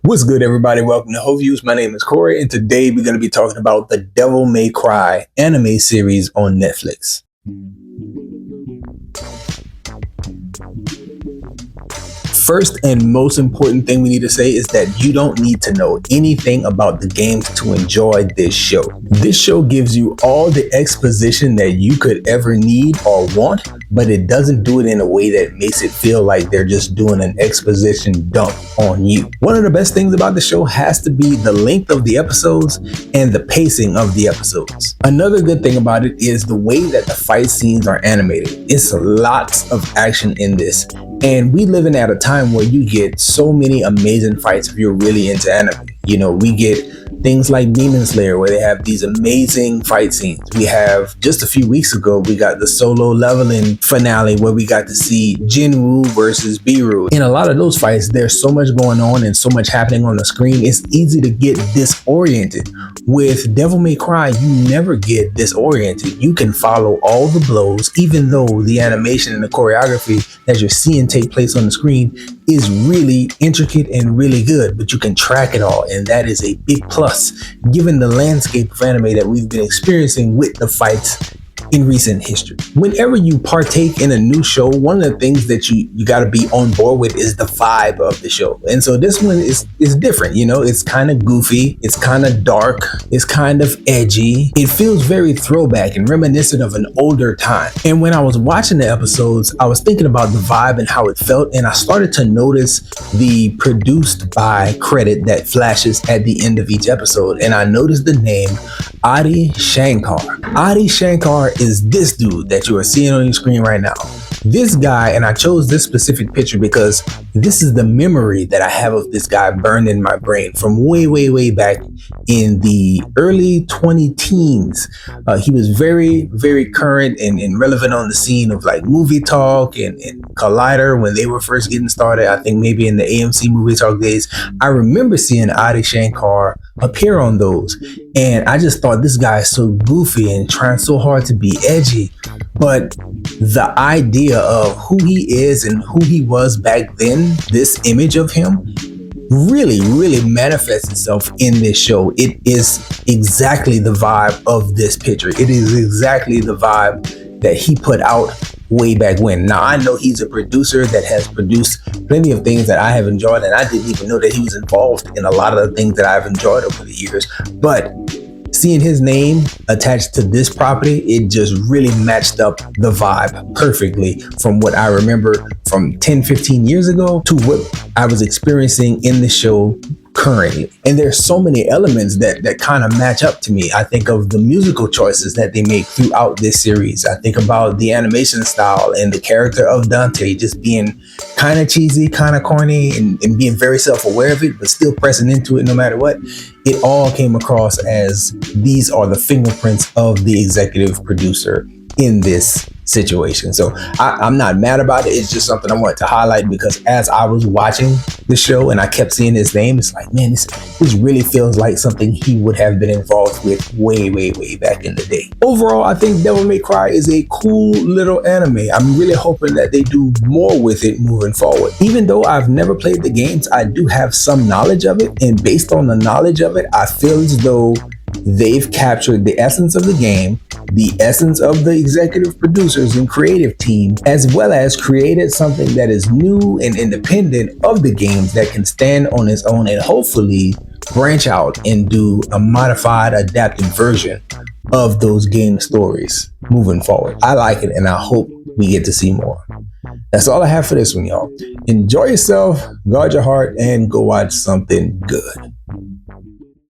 What's good, everybody? Welcome to Ho Views. My name is Corey, and today we're going to be talking about the Devil May Cry anime series on Netflix. First and most important thing we need to say is that you don't need to know anything about the games to enjoy this show. This show gives you all the exposition that you could ever need or want, but it doesn't do it in a way that makes it feel like they're just doing an exposition dump on you. One of the best things about the show has to be the length of the episodes and the pacing of the episodes. Another good thing about it is the way that the fight scenes are animated. It's lots of action in this. And we living at a time where you get so many amazing fights if you're really into anime. You know, we get things like Demon Slayer where they have these amazing fight scenes. We have, just a few weeks ago, we got the Solo Leveling finale where we got to see Jinwoo versus Biru. In a lot of those fights, there's so much going on and so much happening on the screen, it's easy to get disoriented. With Devil May Cry, you never get disoriented. You can follow all the blows, even though the animation and the choreography that you're seeing take place on the screen is really intricate and really good, but you can track it all, and that is a big plus given the landscape of anime that we've been experiencing with the fights in recent history. Whenever you partake in a new show, one of the things that you got to be on board with is the vibe of the show. And so this one is different. You know, it's kind of goofy, it's kind of dark, it's kind of edgy. It feels very throwback and reminiscent of an older time. And when I was watching the episodes, I was thinking about the vibe and how it felt, and I started to notice the produced by credit that flashes at the end of each episode. And I noticed the name Adi Shankar. Adi Shankar is this dude that you are seeing on your screen right now. This guy, and I chose this specific picture because this is the memory that I have of this guy burned in my brain from way back in the early 2010s. He was very current and relevant on the scene of like Movie Talk and Collider when they were first getting started. I think maybe in the AMC Movie Talk days. I remember seeing Adi Shankar appear on those, and I just thought this guy is so goofy and trying so hard to be edgy. But the idea of who he is and who he was back then, this image of him, really manifests itself in this show. It is exactly the vibe of this picture. It is exactly the vibe that he put out way back when. Now, I know he's a producer that has produced plenty of things that I have enjoyed, and I didn't even know that he was involved in a lot of the things that I've enjoyed over the years. But seeing his name attached to this property, it just really matched up the vibe perfectly from what I remember from 10-15 years ago to what I was experiencing in the show currently. And there's so many elements that kind of match up to me. I think of the musical choices that they make throughout this series. I think about the animation style and the character of Dante just being kind of cheesy, kind of corny, and being very self-aware of it, but still pressing into it no matter what. It all came across as these are the fingerprints of the executive producer in this situation. So I'm not mad about it. It's just something I wanted to highlight because as I was watching the show and I kept seeing his name, it's like, man, this really feels like something he would have been involved with way back in the day. Overall, I think Devil May Cry is a cool little anime. I'm really hoping that they do more with it moving forward. Even though I've never played the games, I do have some knowledge of it, and based on the knowledge of it, I feel as though they've captured the essence of the game, the essence of the executive producers and creative team, as well as created something that is new and independent of the games that can stand on its own and hopefully branch out and do a modified, adapted version of those game stories moving forward. I like it, and I hope we get to see more. That's all I have for this one, y'all. Enjoy yourself, guard your heart, and go watch something good.